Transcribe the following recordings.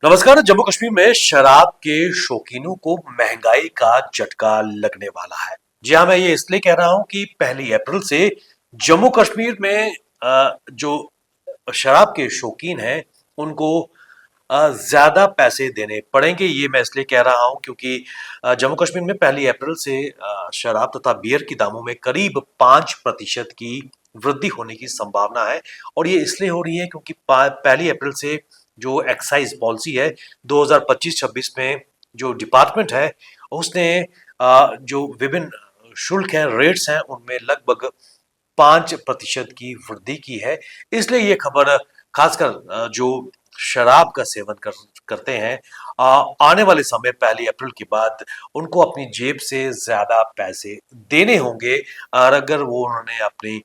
नमस्कार। जम्मू कश्मीर में शराब के शौकीनों को महंगाई का झटका लगने वाला है। जी हाँ, मैं ये इसलिए कह रहा हूँ कि 1 अप्रैल से जम्मू कश्मीर में जो शराब के शौकीन हैं उनको ज्यादा पैसे देने पड़ेंगे। ये मैं इसलिए कह रहा हूँ क्योंकि जम्मू कश्मीर में 1 अप्रैल से शराब तथा बियर की दामों में करीब 5% की वृद्धि होने की संभावना है। और ये इसलिए हो रही है क्योंकि 1 अप्रैल से जो एक्साइज पॉलिसी है 2025-26 में जो डिपार्टमेंट है उसने जो विभिन्न शुल्क हैं, रेट्स हैं, उनमें लगभग 5% की वृद्धि की है। इसलिए ये खबर खासकर जो शराब का सेवन करते हैं आने वाले समय 1 अप्रैल के बाद उनको अपनी जेब से ज्यादा पैसे देने होंगे और अगर वो उन्होंने अपनी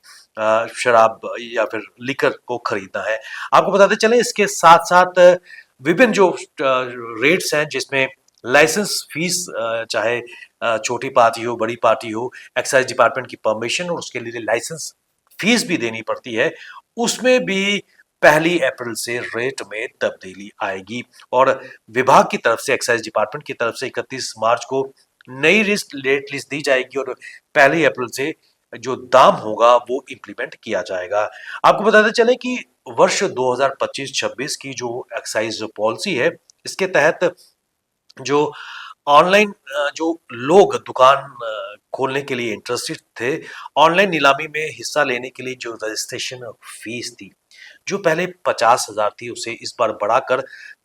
शराब या फिर लिकर को खरीदना है। आपको बताते चले इसके साथ साथ विभिन्न जो रेट्स हैं जिसमें लाइसेंस फीस चाहे छोटी पार्टी हो बड़ी पार्टी हो, एक्साइज डिपार्टमेंट की परमिशन और उसके लिए लाइसेंस फीस भी देनी पड़ती है, उसमें भी 1 अप्रैल से रेट में तब्दीली आएगी। और विभाग की तरफ से, एक्साइज डिपार्टमेंट की तरफ से 31 मार्च को नई रेट लिस्ट दी जाएगी और 1 अप्रैल से जो दाम होगा वो इम्प्लीमेंट किया जाएगा। आपको बताते चले कि वर्ष 2025-26 की जो एक्साइज पॉलिसी है इसके तहत जो ऑनलाइन जो लोग दुकान खोलने के लिए इंटरेस्टेड थे, ऑनलाइन नीलामी में हिस्सा लेने के लिए जो रजिस्ट्रेशन फीस थी, जो पहले 50,000 थी, उसे इस बार बढ़ाकर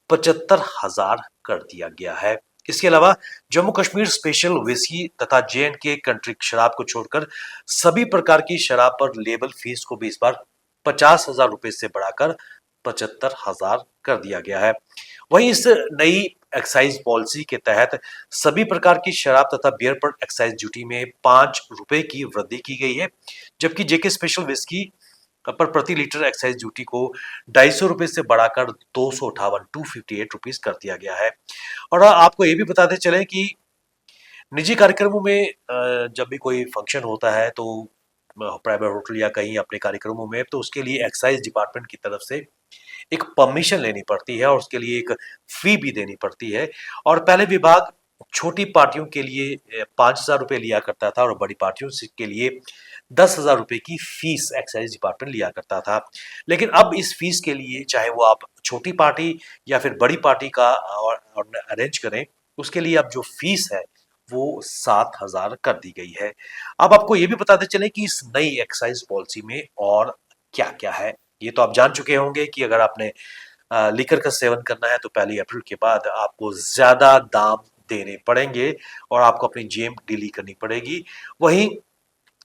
75,000 कर दिया गया है। इसके अलावा जम्मू कश्मीर स्पेशल विस्की तथा J&K कंट्री शराब को छोड़कर सभी प्रकार की शराब पर लेबल फीस को भी इस बार 50,000 रुपए से बढ़ाकर 75,000 कर दिया गया है। वहीं इस नई एक्साइज पॉलिसी के तहत सभी प्रकार की शराब तथा बियर पर एक्साइज ड्यूटी में 5 रुपए की वृद्धि की गई है, जबकि जेके स्पेशल विस्की पर प्रति लीटर एक्साइज ड्यूटी को 250 रुपए से बढ़ाकर 258 कर दिया गया है। और आपको ये भी बताते चले कि निजी कार्यक्रमों में जब भी कोई फंक्शन होता है तो प्राइवेट होटल या कहीं अपने कार्यक्रमों में, तो उसके लिए एक्साइज डिपार्टमेंट की तरफ से एक परमिशन लेनी पड़ती है और उसके लिए एक फी भी देनी पड़ती है। और पहले विभाग छोटी पार्टियों के लिए 5,000 रुपये लिया करता था और बड़ी पार्टियों के लिए 10,000 रुपये की फीस एक्साइज डिपार्टमेंट लिया करता था। लेकिन अब इस फीस के लिए चाहे वो आप छोटी पार्टी या फिर बड़ी पार्टी का और अरेंज करें, उसके लिए अब जो फीस है वो 7,000 कर दी गई है। अब आपको ये भी बताते चले कि इस नई एक्साइज पॉलिसी में और क्या क्या है। ये तो आप जान चुके होंगे कि अगर आपने लिकर का सेवन करना है तो 1 अप्रैल के बाद आपको ज्यादा दाम देने पड़ेंगे और आपको अपनी जेब ढीली करनी पड़ेगी। वहीं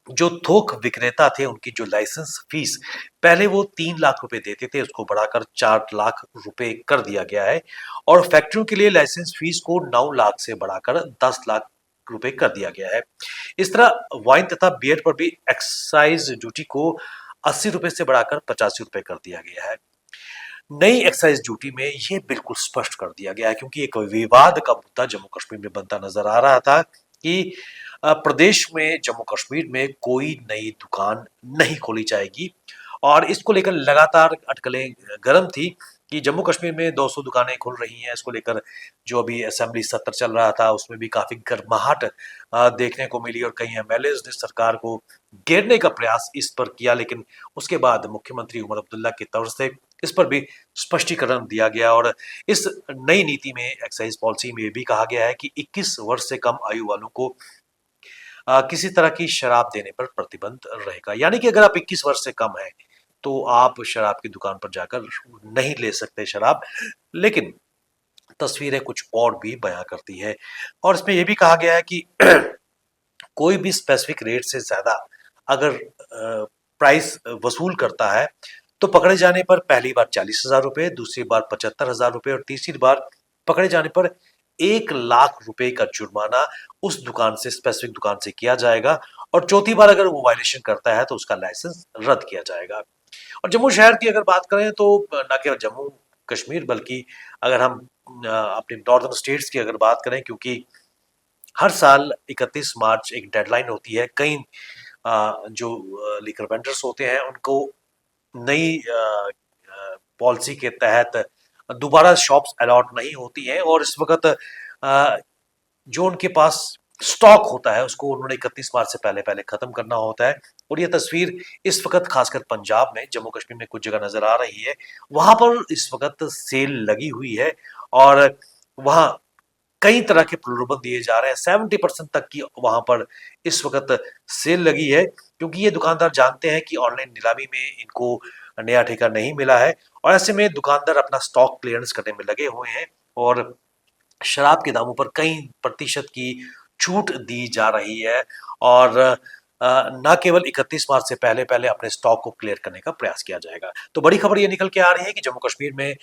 जो थोक विक्रेता थे उनकी जो लाइसेंस फीस पहले वो 3 लाख रुपए देते थे, उसको बढ़ाकर 4 लाख रुपए कर दिया गया है। और फैक्ट्रियों के लिए लाइसेंस फीस को 9 लाख से बढ़ाकर 10 लाख रुपए कर दिया गया है। इस तरह वाइन तथा बियर पर भी एक्साइज ड्यूटी को 80 रुपए से बढ़ाकर 85 रुपए कर दिया गया है। नई एक्साइज ड्यूटी में ये बिल्कुल स्पष्ट कर दिया गया है क्योंकि एक विवाद का मुद्दा जम्मू कश्मीर में बनता नजर आ रहा था कि प्रदेश में जम्मू कश्मीर में कोई नई दुकान नहीं खोली जाएगी और इसको लेकर लगातार अटकलें गर्म थी कि जम्मू कश्मीर में 200 दुकानें खुल रही हैं। इसको लेकर जो अभी असेंबली सत्र चल रहा था उसमें भी काफी गर्माहट देखने को मिली और कई एमएलए ने सरकार को घेरने का प्रयास इस पर किया, लेकिन उसके बाद मुख्यमंत्री उमर अब्दुल्ला की तरफ से इस पर भी स्पष्टीकरण दिया गया। और इस नई नीति में, एक्साइज पॉलिसी में भी कहा गया है कि 21 वर्ष से कम आयु वालों को किसी तरह की शराब देने पर प्रतिबंध रहेगा। यानी कि अगर आप 21 वर्ष से कम हैं तो आप शराब की दुकान पर जाकर नहीं ले सकते शराब। लेकिन तस्वीरें कुछ और भी बयां करती है और इसमें यह भी कहा गया है कि कोई भी स्पेसिफिक रेट से ज्यादा अगर प्राइस वसूल करता है तो पकड़े जाने पर पहली बार 40,000 रुपए, दूसरी बार 75,000 रुपए और तीसरी बार पकड़े जाने पर 1 लाख रुपए का जुर्माना उस दुकान से, स्पेसिफिक दुकान से किया जाएगा। और चौथी बार अगर वो वायलेशन करता है तो उसका लाइसेंस रद्द किया जाएगा। और जम्मू शहर की अगर बात करें तो न केवल जम्मू कश्मीर बल्कि अगर हम अपने नॉर्दर्न स्टेट्स की अगर बात करें, क्योंकि हर साल 31 मार्च एक डेडलाइन होती है, कई जो लिकर वेंडर्स होते हैं उनको नई पॉलिसी के तहत दोबारा शॉप्स अलॉट नहीं होती हैं और इस वक्त जो उनके पास स्टॉक होता है उसको उन्होंने 31 मार्च से पहले पहले खत्म करना होता है। और ये तस्वीर इस वक्त खासकर पंजाब में, जम्मू कश्मीर में कुछ जगह नजर आ रही है। वहां पर इस वक्त सेल लगी हुई है और वहां कई तरह के प्रलोभन दिए जा रहे हैं। 70% तक की वहां पर इस वक्त सेल लगी है, क्योंकि ये दुकानदार जानते हैं कि ऑनलाइन नीलामी में इनको नया ठेका नहीं मिला है और ऐसे में दुकानदार अपना स्टॉक क्लियरेंस करने में लगे हुए हैं और शराब के दामों पर कई प्रतिशत की छूट दी जा रही है और न केवल 31 मार्च से पहले पहले अपने स्टॉक को क्लियर करने का प्रयास किया जाएगा। तो बड़ी खबर ये निकल के आ रही है कि जम्मू कश्मीर में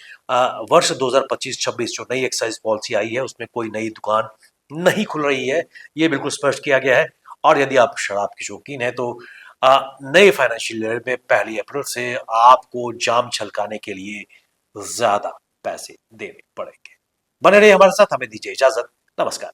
वर्ष 2025-26 जो नई एक्साइज पॉलिसी आई है उसमें कोई नई दुकान नहीं खुल रही है, ये बिल्कुल स्पष्ट किया गया है। और यदि आप शराब के शौकीन हैं तो नए फाइनेंशियल ईयर में 1 अप्रैल से आपको जाम छलकाने के लिए ज्यादा पैसे देने पड़ेंगे। बने रहिए हमारे साथ, हमें दीजिए इजाजत। नमस्कार।